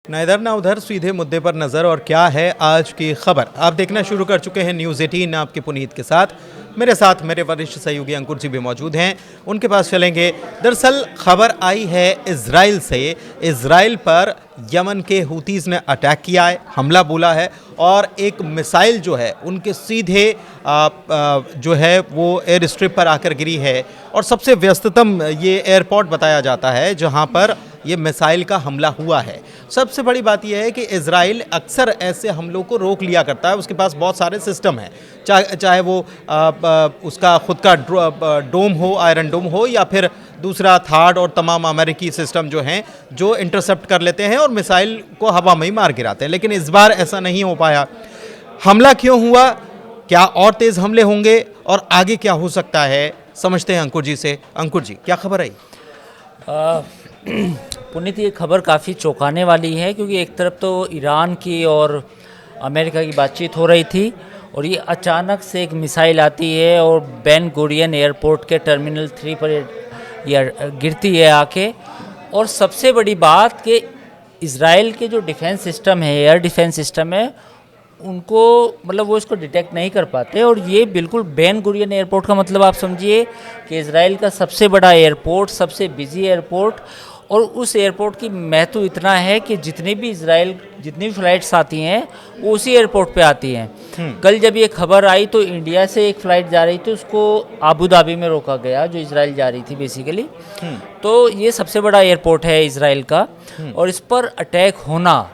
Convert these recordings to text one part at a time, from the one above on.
ना इधर ना उधर, सीधे मुद्दे पर नज़र। और क्या है आज की खबर, आप देखना शुरू कर चुके हैं न्यूज़ 18 आपके पुनीत के साथ। मेरे साथ मेरे वरिष्ठ सहयोगी अंकुर जी भी मौजूद हैं, उनके पास चलेंगे। दरअसल खबर आई है इजराइल से। इजराइल पर यमन के हूतीज़ ने अटैक किया है, हमला बोला है, और एक मिसाइल जो है उनके सीधे जो है वो एयर स्ट्रिप पर आकर गिरी है। और सबसे व्यस्ततम ये एयरपोर्ट बताया जाता है जहां पर ये मिसाइल का हमला हुआ है। सबसे बड़ी बात यह है कि इजराइल अक्सर ऐसे हमलों को रोक लिया करता है, उसके पास बहुत सारे सिस्टम हैं, चाहे वो उसका खुद का डोम हो, आयरन डोम हो, या फिर दूसरा थार्ड और तमाम अमेरिकी सिस्टम जो हैं जो इंटरसेप्ट कर लेते हैं और मिसाइल को हवा में ही मार गिराते हैं। लेकिन इस बार ऐसा नहीं हो पाया। हमला क्यों हुआ, क्या और तेज़ हमले होंगे और आगे क्या हो सकता है, समझते हैं अंकुर जी से। अंकुर जी, क्या खबर आई? पुनीत, ये खबर काफ़ी चौंकाने वाली है, क्योंकि एक तरफ तो ईरान की और अमेरिका की बातचीत हो रही थी और ये अचानक से एक मिसाइल आती है और बेन गुरियन एयरपोर्ट के टर्मिनल 3 पर ये गिरती है आके। और सबसे बड़ी बात कि इजराइल के जो डिफेंस सिस्टम है, एयर डिफेंस सिस्टम है, उनको मतलब वो इसको डिटेक्ट नहीं कर पाते। और ये बिल्कुल बेन गुरियन एयरपोर्ट का मतलब आप समझिए कि इजराइल का सबसे बड़ा एयरपोर्ट, सबसे बिजी एयरपोर्ट, और उस एयरपोर्ट की महत्व इतना है कि जितनी भी फ़्लाइट्स आती हैं वो उसी एयरपोर्ट पे आती हैं। कल जब ये खबर आई तो इंडिया से एक फ़्लाइट जा रही थी, उसको आबू धाबी में रोका गया, जो इजराइल जा रही थी बेसिकली। तो ये सबसे बड़ा एयरपोर्ट है इजराइल का, और इस पर अटैक होना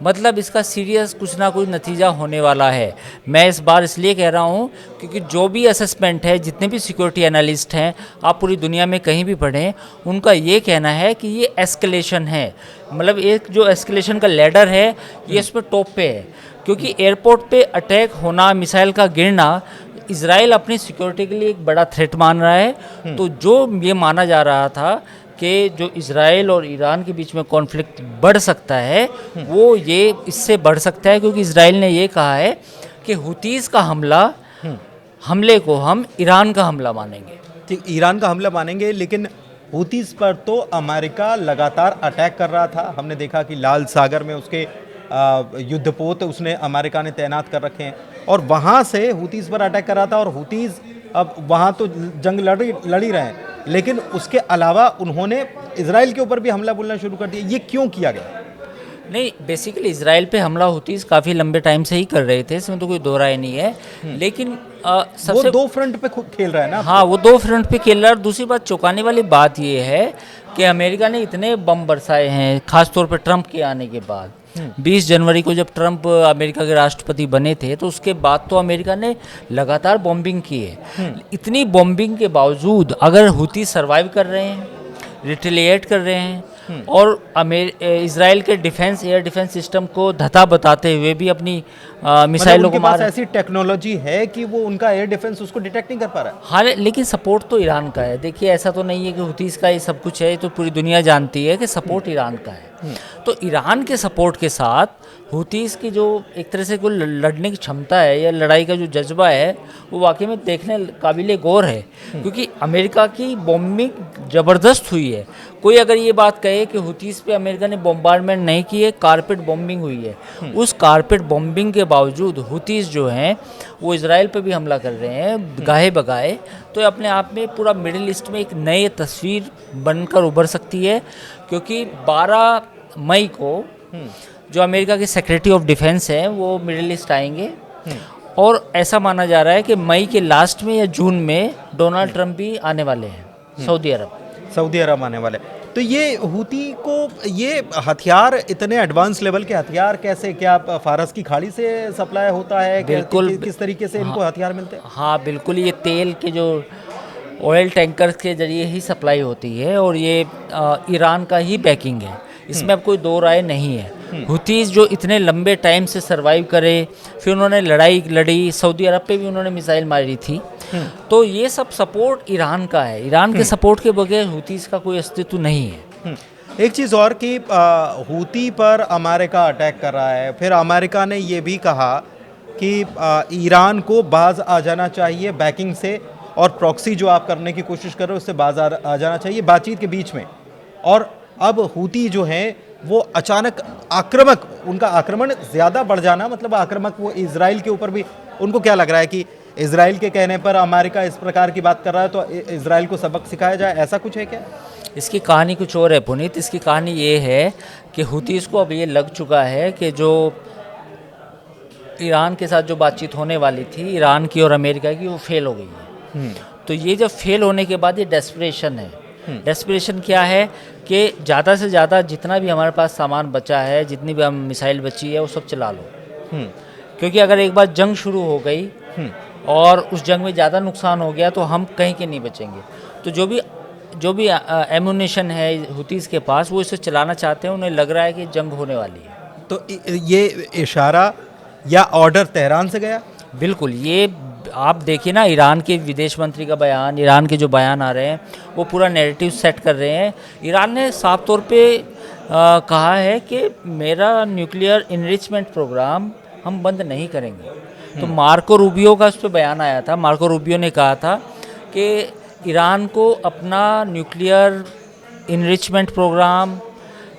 मतलब इसका सीरियस कुछ ना कुछ नतीजा होने वाला है। मैं इस बार इसलिए कह रहा हूँ क्योंकि जो भी असेसमेंट है, जितने भी सिक्योरिटी एनालिस्ट हैं, आप पूरी दुनिया में कहीं भी पढ़ें, उनका ये कहना है कि ये एस्केलेशन है। मतलब एक जो एस्केलेशन का लैडर है, ये इस पर टॉप पे है, क्योंकि एयरपोर्ट पे अटैक होना, मिसाइल का गिरना, इजराइल अपनी सिक्योरिटी के लिए एक बड़ा थ्रेट मान रहा है। तो जो ये माना जा रहा था कि जो इजराइल और ईरान के बीच में कॉन्फ्लिक्ट बढ़ सकता है, वो ये इससे बढ़ सकता है, क्योंकि इजराइल ने ये कहा है कि हुतीज़ का हमले को हम ईरान का हमला मानेंगे। ठीक, ईरान का हमला मानेंगे, लेकिन हूतीज़ पर तो अमेरिका लगातार अटैक कर रहा था। हमने देखा कि लाल सागर में उसके युद्धपोत उसने अमेरिका ने तैनात कर रखे हैं, और वहाँ से हूतीज़ पर अटैक कर रहा था। और हूतीज़ अब वहाँ तो जंग लड़ी रहे हैं, लेकिन उसके अलावा उन्होंने इजराइल के ऊपर भी हमला बोलना शुरू कर दिया। ये क्यों किया गया? नहीं, बेसिकली इजराइल पे हमला हूतीज़ काफ़ी लंबे टाइम से ही कर रहे थे, इसमें तो कोई दो राय नहीं है। लेकिन सबसे वो दो फ्रंट पे खेल रहा है ना। हाँ, वो दो फ्रंट पे खेल रहा है। और दूसरी बात, चौंकाने वाली बात ये है कि अमेरिका ने इतने बम बरसाए हैं, खासतौर पर ट्रंप के आने के बाद। 20 जनवरी को जब ट्रंप अमेरिका के राष्ट्रपति बने थे, तो उसके बाद तो अमेरिका ने लगातार बॉम्बिंग की है। इतनी बॉम्बिंग के बावजूद अगर हुती सर्वाइव कर रहे हैं, रिटेलिएट कर रहे हैं, और इजराइल के एयर डिफेंस सिस्टम को धता बताते हुए भी अपनी मिसाइलों को मार, ऐसी टेक्नोलॉजी है कि वो उनका एयर डिफेंस उसको डिटेक्ट नहीं कर पा रहा है। हाँ, लेकिन सपोर्ट तो ईरान का है। देखिए, ऐसा तो नहीं है कि हुतीज़ का ये सब कुछ है, तो पूरी दुनिया जानती है कि सपोर्ट ईरान का है। तो ईरान के सपोर्ट के साथ हुतीज़ की जो एक तरह से कोई लड़ने की क्षमता है या लड़ाई का जो जज्बा है, वो वाकई में देखने काबिले गौर है। क्योंकि अमेरिका की बॉम्बिंग ज़बरदस्त हुई है। कोई अगर ये बात कहे कि हुतीज़ पे अमेरिका ने बॉम्बार्डमेंट नहीं की है, कारपेट बॉम्बिंग हुई है, उस कारपेट बॉम्बिंग के बावजूद हुतीज़ जो हैं वो इजराइल पे भी हमला कर रहे हैं गाहे बगाए। तो अपने आप में पूरा मिडिल ईस्ट में एक नई तस्वीर बनकर उभर सकती है, क्योंकि 12 मई को जो अमेरिका के सेक्रेटरी ऑफ डिफेंस हैं वो मिडिल ईस्ट आएंगे, और ऐसा माना जा रहा है कि मई के लास्ट में या जून में डोनाल्ड ट्रंप भी आने वाले हैं सऊदी अरब आने वाले। तो ये हूती को ये हथियार, इतने एडवांस लेवल के हथियार कैसे, क्या फारस की खाड़ी से सप्लाई होता है? बिल्कुल। किस तरीके से इनको हथियार मिलते हैं? हाँ, बिल्कुल। ये तेल के जो ऑयल टैंकर्स के जरिए ही सप्लाई होती है, और ये ईरान का ही बैकिंग है, इसमें अब कोई दो राय नहीं है। हुतीज़ जो इतने लंबे टाइम से सरवाइव करे, फिर उन्होंने लड़ाई लड़ी, सऊदी अरब पे भी उन्होंने मिसाइल मारी थी, तो ये सब सपोर्ट ईरान का है। ईरान के सपोर्ट के बगैर हुतीज़ का कोई अस्तित्व नहीं है। एक चीज़ और कि हूती पर अमेरिका अटैक कर रहा है, फिर अमेरिका ने ये भी कहा कि ईरान को बाज आ जाना चाहिए बैकिंग से, और प्रॉक्सी जो आप करने की कोशिश कर रहे हो उससे बाज आ जाना चाहिए बातचीत के बीच में। और अब हूती जो हैं वो अचानक आक्रामक, उनका आक्रमण ज़्यादा बढ़ जाना, मतलब आक्रामक वो इजराइल के ऊपर भी, उनको क्या लग रहा है कि इजराइल के कहने पर अमेरिका इस प्रकार की बात कर रहा है तो इजराइल को सबक सिखाया जाए, ऐसा कुछ है क्या? इसकी कहानी कुछ और है पुनीत। इसकी कहानी ये है कि हुतीस को अब ये लग चुका है कि जो ईरान के साथ जो बातचीत होने वाली थी ईरान की और अमेरिका की, वो फेल हो गई है। तो ये जब फेल होने के बाद ये डेस्परेशन है। डेस्परेशन क्या है कि ज़्यादा से ज़्यादा जितना भी हमारे पास सामान बचा है, जितनी भी हम मिसाइल बची है, वो सब चला लो। क्योंकि अगर एक बार जंग शुरू हो गई और उस जंग में ज़्यादा नुकसान हो गया तो हम कहीं के नहीं बचेंगे। तो जो भी एमुनेशन है हुतीस के पास, वो इसे चलाना चाहते हैं। उन्हें लग रहा है कि जंग होने वाली है। तो ये इशारा या ऑर्डर तेहरान से गया? बिल्कुल। ये आप देखिए ना, ईरान के विदेश मंत्री का बयान, ईरान के जो बयान आ रहे हैं, वो पूरा नैरेटिव सेट कर रहे हैं। ईरान ने साफ तौर पे कहा है कि मेरा न्यूक्लियर इनरिचमेंट प्रोग्राम हम बंद नहीं करेंगे। तो मार्को रूबियो का उस पर बयान आया था। मार्को रूबियो ने कहा था कि ईरान को अपना nuclear enrichment programme,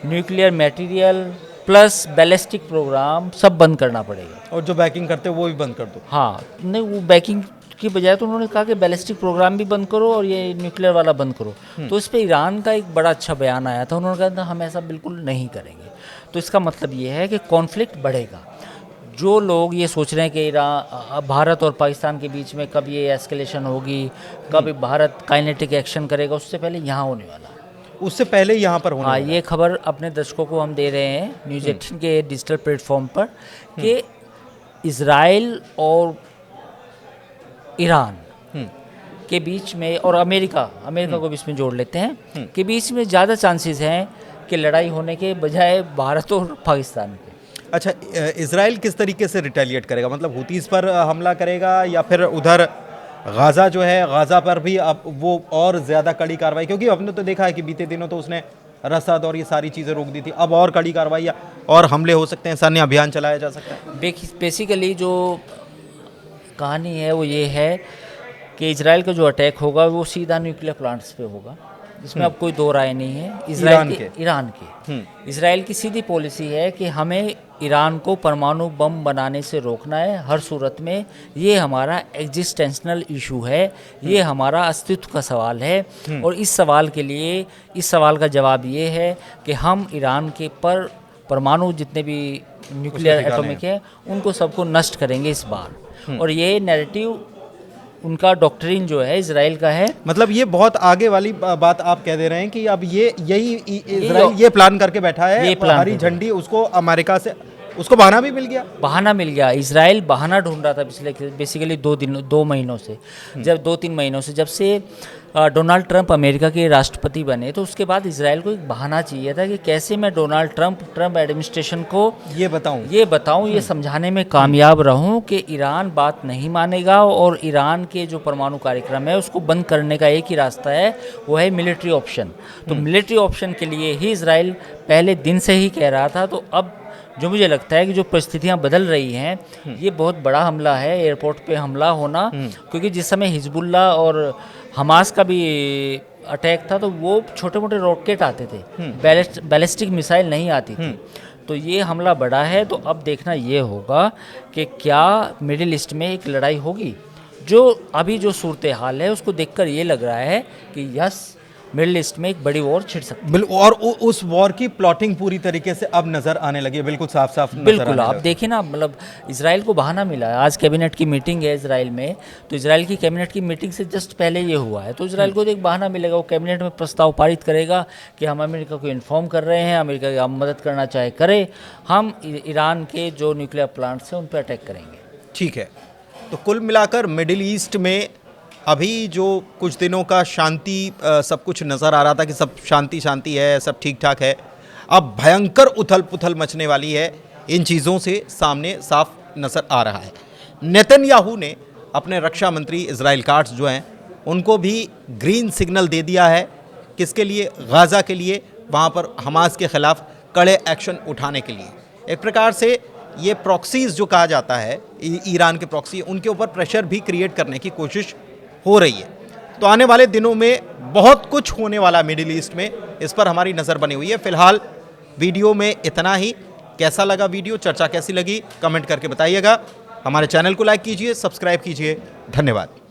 nuclear material plus ballistic programme सब बंद करना पड़ेगा। और जो बैकिंग करते हैं वो भी बंद कर दो। हाँ, नहीं, वो बैकिंग की बजाय तो उन्होंने कहा कि बैलिस्टिक प्रोग्राम भी बंद करो और ये न्यूक्लियर वाला बंद करो। तो इस पर ईरान का एक बड़ा अच्छा बयान आया था। उन्होंने कहा था हम ऐसा बिल्कुल नहीं करेंगे। तो इसका मतलब ये है कि कॉन्फ्लिक्ट बढ़ेगा। जो लोग ये सोच रहे हैं कि भारत और पाकिस्तान के बीच में कब ये एस्केलेशन होगी, कब भारत काइनेटिक एक्शन करेगा, उससे पहले यहाँ होने वाला है। उससे पहले यहाँ पर होने हाँ, वाला ये खबर अपने दर्शकों को हम दे रहे हैं न्यूज़ 18 के डिजिटल प्लेटफॉर्म पर कि इजराइल और ईरान के बीच में, और अमेरिका को भी इसमें जोड़ लेते हैं, के बीच में ज़्यादा चांसेस हैं कि लड़ाई होने के बजाय भारत और पाकिस्तान के। अच्छा, इजराइल किस तरीके से रिटेलिएट करेगा? मतलब हुतीस पर हमला करेगा या फिर उधर गाज़ा जो है, गाज़ा पर भी अब वो और ज़्यादा कड़ी कार्रवाई, क्योंकि हमने तो देखा है कि बीते दिनों तो उसने रसद और ये सारी चीज़ें रोक दी थी, अब और कड़ी कार्रवाई और हमले हो सकते हैं, सैन्य अभियान चलाया जा सकता है। बेसिकली जो कहानी है वो ये है कि इजराइल का जो अटैक होगा वो सीधा न्यूक्लियर प्लांट्स पे होगा, इसमें अब कोई दो राय नहीं है। ईरान के इजराइल की सीधी पॉलिसी है कि हमें ईरान को परमाणु बम बनाने से रोकना है हर सूरत में। ये हमारा एग्जिस्टेंशनल इशू है, ये हमारा अस्तित्व का सवाल है। और इस सवाल का जवाब ये है कि हम ईरान के पर परमाणु जितने भी न्यूक्लियर एटॉमिक है उनको सबको नष्ट करेंगे इस बार। और ये नैरेटिव उनका डॉक्ट्रिन जो है इजराइल का है। मतलब ये बहुत आगे वाली बात आप कह दे रहे हैं कि अब यही इजराइल ये प्लान करके बैठा है, हरी झंडी उसको अमेरिका से उसको बहाना भी मिल गया। इजराइल बहाना ढूंढ रहा था पिछले बेसिकली 2 महीनों से, जब 2-3 महीनों से, जब से डोनाल्ड ट्रंप अमेरिका के राष्ट्रपति बने, तो उसके बाद इजराइल को एक बहाना चाहिए था कि कैसे मैं डोनाल्ड ट्रंप एडमिनिस्ट्रेशन को ये बताऊं, ये समझाने में कामयाब रहूं कि ईरान बात नहीं मानेगा और ईरान के जो परमाणु कार्यक्रम है उसको बंद करने का एक ही रास्ता है, वो है मिलिट्री ऑप्शन। तो मिलिट्री ऑप्शन के लिए ही इजराइल पहले दिन से ही कह रहा था। तो अब जो मुझे लगता है कि जो परिस्थितियां बदल रही हैं, ये बहुत बड़ा हमला है, एयरपोर्ट पे हमला होना। क्योंकि जिस समय हिजबुल्ला और हमास का भी अटैक था तो वो छोटे मोटे रॉकेट आते थे, बैलिस्टिक मिसाइल नहीं आती थी। तो ये हमला बड़ा है। तो अब देखना ये होगा कि क्या मिडिल ईस्ट में एक लड़ाई होगी। जो अभी जो सूरत हाल है उसको देखकर ये लग रहा है कि यस, मिडिल ईस्ट में एक बड़ी वॉर छिड़ सकती है। और उस वॉर की प्लॉटिंग पूरी तरीके से अब नजर आने लगी है, बिल्कुल साफ बिल्कुल। आप देखिए ना, मतलब इजराइल को बहाना मिला है। आज कैबिनेट की मीटिंग है इजराइल में, तो इजराइल की कैबिनेट की मीटिंग से जस्ट पहले ये हुआ है। तो इजराइल को एक बहाना मिलेगा, वो कैबिनेट में प्रस्ताव पारित करेगा कि हम अमेरिका को इन्फॉर्म कर रहे हैं, अमेरिका की हम मदद करना चाहे करे, हम ईरान के जो न्यूक्लियर प्लांट्स हैं उन पर अटैक करेंगे। ठीक है। तो कुल मिलाकर मिडिल ईस्ट में अभी जो कुछ दिनों का शांति सब कुछ नज़र आ रहा था कि सब शांति है, सब ठीक ठाक है, अब भयंकर उथल पुथल मचने वाली है। इन चीज़ों से सामने साफ नज़र आ रहा है। नेतन्याहू ने अपने रक्षा मंत्री इजराइल काट्स जो हैं उनको भी ग्रीन सिग्नल दे दिया है, किसके लिए? गाज़ा के लिए, वहाँ पर हमास के ख़िलाफ़ कड़े एक्शन उठाने के लिए। एक प्रकार से ये प्रॉक्सीज़ जो कहा जाता है, ईरान के प्रॉक्सी, उनके ऊपर प्रेशर भी क्रिएट करने की कोशिश हो रही है। तो आने वाले दिनों में बहुत कुछ होने वाला मिडिल ईस्ट में, इस पर हमारी नज़र बनी हुई है। फिलहाल वीडियो में इतना ही। कैसा लगा वीडियो, चर्चा कैसी लगी, कमेंट करके बताइएगा। हमारे चैनल को लाइक कीजिए, सब्सक्राइब कीजिए। धन्यवाद।